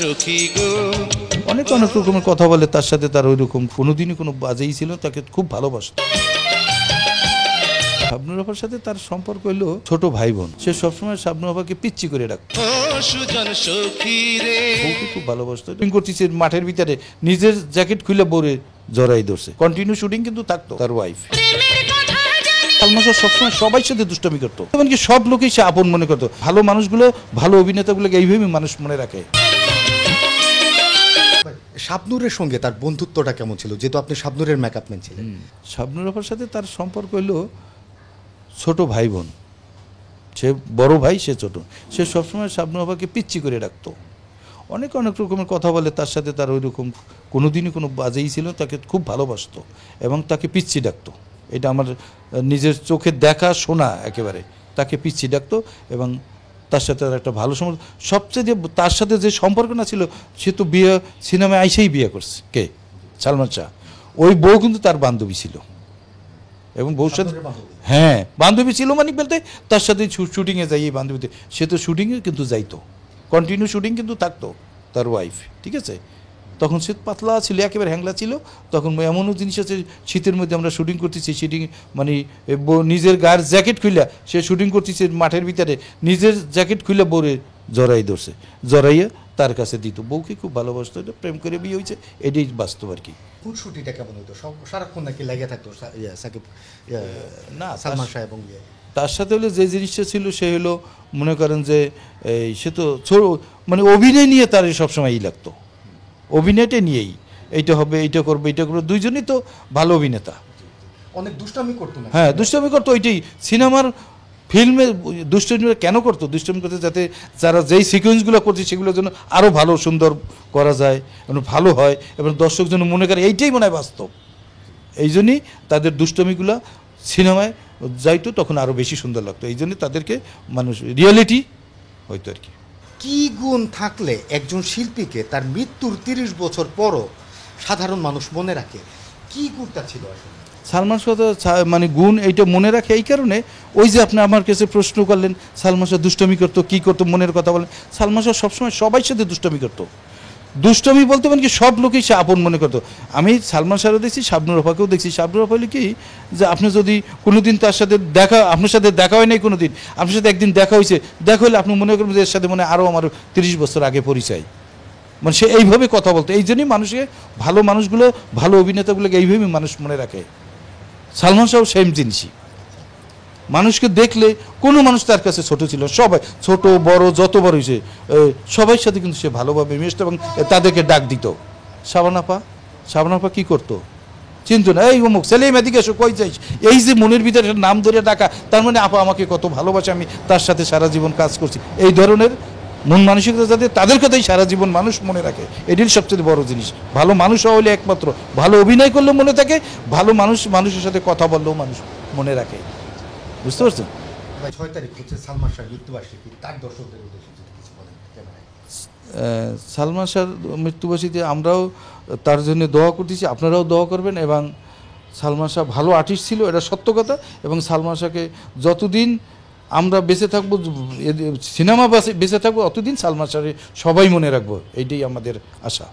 সখী গো অনেক অনেক রকমের কথা বলে, তার সাথে তার ওই রকম কোনোদিনই কোনো বাজেই ছিল, তাকে খুব ভালোবাসত। শাবনূর আপার সাথে তার সম্পর্ক হলো ছোট ভাই বোন। সে সবসময় শাবনূর আপাকে পিচ্চি করে রাখত। ও সুজন সখী রে বউকে খুব ভালোবাসত। শুটিং করতেছে মাঠের ভিতরে, নিজের জ্যাকেট খুলে বউরে জড়াই ধরছে। কন্টিনিউ শুটিং কিন্তু থাকতো তার ওয়াইফ। সালমান শাহ সবসময় সবাই সাথে দুষ্টামি করতো, এমনকি সব লোকেই সে আপন মনে করতো। ভালো মানুষগুলো, ভালো অভিনেতাগুলোকে এইভাবে মানুষ মনে রাখে। শাবনূরের সঙ্গে তার বন্ধুত্বটা কেমন ছিল, যেহেতু আপনি শাবনূরের মেকআপম্যান ছিলেন? শাবনূর আপার সাথে তার সম্পর্ক হলো ছোট ভাই বোন। সে বড় ভাই, সে ছোট। সে সবসময় শাবনূর আপাকে পিচ্চি করে রাখতো। অনেক অনেক রকমের কথা বলে, তার সাথে তার ওই রকম কোনোদিনই কোনো বাজেই ছিল, তাকে খুব ভালোবাসতো এবং তাকে পিচ্চি ডাকতো। এটা আমার নিজের চোখে দেখা শোনা একেবারে। তাকে পিচ্চি ডাকতো এবং তার সাথে তার একটা ভালো সম্পর্ক। সবচেয়ে যে তার সাথে যে সম্পর্ক না ছিল, সে তো বিয়ে সিনেমায় আইসেই বিয়ে করছে। কে? সালমান শাহ। ওই বউ কিন্তু তার বান্ধবী ছিল এবং বউর সাথে, হ্যাঁ বান্ধবী ছিল মানে বলতে তার সাথে শুটিংয়ে যাই। এই বান্ধবীতে সে তো শুটিংয়ে কিন্তু যাইতো, কন্টিনিউ শুটিং কিন্তু থাকতো তার ওয়াইফ। ঠিক আছে, তখন সে পাতলা ছিল, একেবারে হ্যাংলা ছিল। তখন এমনও জিনিস আছে, শীতের মধ্যে আমরা শুটিং করতেছি, শুটিং মানে নিজের গায়ের জ্যাকেট খুলে সে শুটিং করতেছে মাঠের ভিতরে, নিজের জ্যাকেট খুলে বউরে জড়াই ধরছে, জড়াইয়া তার কাছে দিত। বউকে খুব ভালোবাসতো, এটা প্রেম করে বিয়ে হয়েছে, এটাই বাস্তব আর কি। ফুটশুটিটা কেমন হতো? সারাক্ষণ নাকি লেগে থাকতো সাকিব, না, সালমান শাহ এবং তার সাথে হলে যে জিনিসটা ছিল, সে হলো মনে করেন যে এই সে তো মানে অভিনয় নিয়ে তার সবসময়ই লাগতো, অভিনয়টা নিয়েই এইটা হবে, এইটা করবে, এইটা করবে। দুইজনই তো ভালো অভিনেতা। অনেক দুষ্টামি করতো না? হ্যাঁ, দুষ্টামি করতো। ওইটাই সিনেমার ফিল্মে দুষ্টামিটা কেন করতো? দুষ্টামি করতে যাতে যারা যেই সিকোয়েন্সগুলো করছে সেগুলোর জন্য আরও ভালো সুন্দর করা যায় এবং ভালো হয় এবং দর্শক যেন মনে করে, এইটাই মনে হয় বাস্তব। এই জন্যই তাদের দুষ্টামিগুলো সিনেমায় যাইতো, তখন আরও বেশি সুন্দর লাগতো। এই জন্যই তাদেরকে মানুষ রিয়েলিটি হয়তো আর কি। কি গুণ থাকলে একজন শিল্পীকে তার মৃত্যুর 30 বছর পরও সাধারণ মানুষ মনে রাখে? কি গুণটা ছিল আসলে? সালমান শাহ মানে গুণ এইটা মনে রাখে এই কারণে, ওই যে আপনি আমার কাছে প্রশ্ন করলেন সালমান শাহ দুষ্টামি করতো, কী করতো, মনের কথা বলেন। সালমান শাহ সবসময় সবাই সাথে দুষ্টামি করতো। দুষ্টামি বলতে মানে কি, সব লোকেই সে আপন মনে করতো। আমি সালমান শাহও দেখছি, শাবনূর আপাকেও দেখছি। শাবনূর আপা হলে কি, যে আপনি যদি কোনো দিন তার সাথে আপনার সাথে দেখা হয় নাই কোনো দিন, আপনার সাথে একদিন দেখা হয়েছে, দেখা হলে আপনি মনে করবেন যে এর সাথে মনে আরও আমার 30 বছর আগে পরিচয়। মানে সে এইভাবে কথা বলতো। এই জন্যই মানুষকে, ভালো মানুষগুলো, ভালো অভিনেতাগুলোকে এইভাবেই মানুষ মনে রাখে। সালমান শাহ সেম জিনিসই। মানুষকে দেখলে কোনো মানুষ তার কাছে ছোট ছিল, সবাই ছোট বড় যত বড় হয়েছে সবাই সাথে কিন্তু সে ভালোভাবে মিশত এবং তাদেরকে ডাক দিত। শাবানা আপা কী করতো? চিন্ত না, এই অমুক ছেলে এদিকে এসো, কই যাইস। এই যে মনের ভিতরে নাম ধরে ডাকা, তার মানে আপা আমাকে কত ভালোবাসে, আমি তার সাথে সারা জীবন কাজ করছি। এই ধরনের মন মানসিকতা যাতে তাদের কথাই সারা জীবন মানুষ মনে রাখে, এটির সবচেয়ে বড় জিনিস। ভালো মানুষ হলে একমাত্র, ভালো অভিনয় করলেও মনে থাকে, ভালো মানুষের সাথে কথা বললেও মানুষ মনে রাখে। বুঝতে পারছেন? 6 তারিখ হচ্ছে সালমান শাহ মৃত্যুবার্ষিকী, তার দর্শকদের উদ্দেশ্যে যদি কিছু বলেন ক্যামেরায়। সালমান শাহর মৃত্যুবার্ষিকীতে আমরাও তার জন্য দোয়া করতেছি, আপনারাও দোয়া করবেন। এবং সালমান শাহ ভালো আর্টিস্ট ছিল, এটা সত্য কথা। এবং সালমান শাহকে যতদিন আমরা বেঁচে থাকবো, সিনেমা বেঁচে থাকবো, অতদিন সালমান শাহকে সবাই মনে রাখবো, এইটাই আমাদের আশা।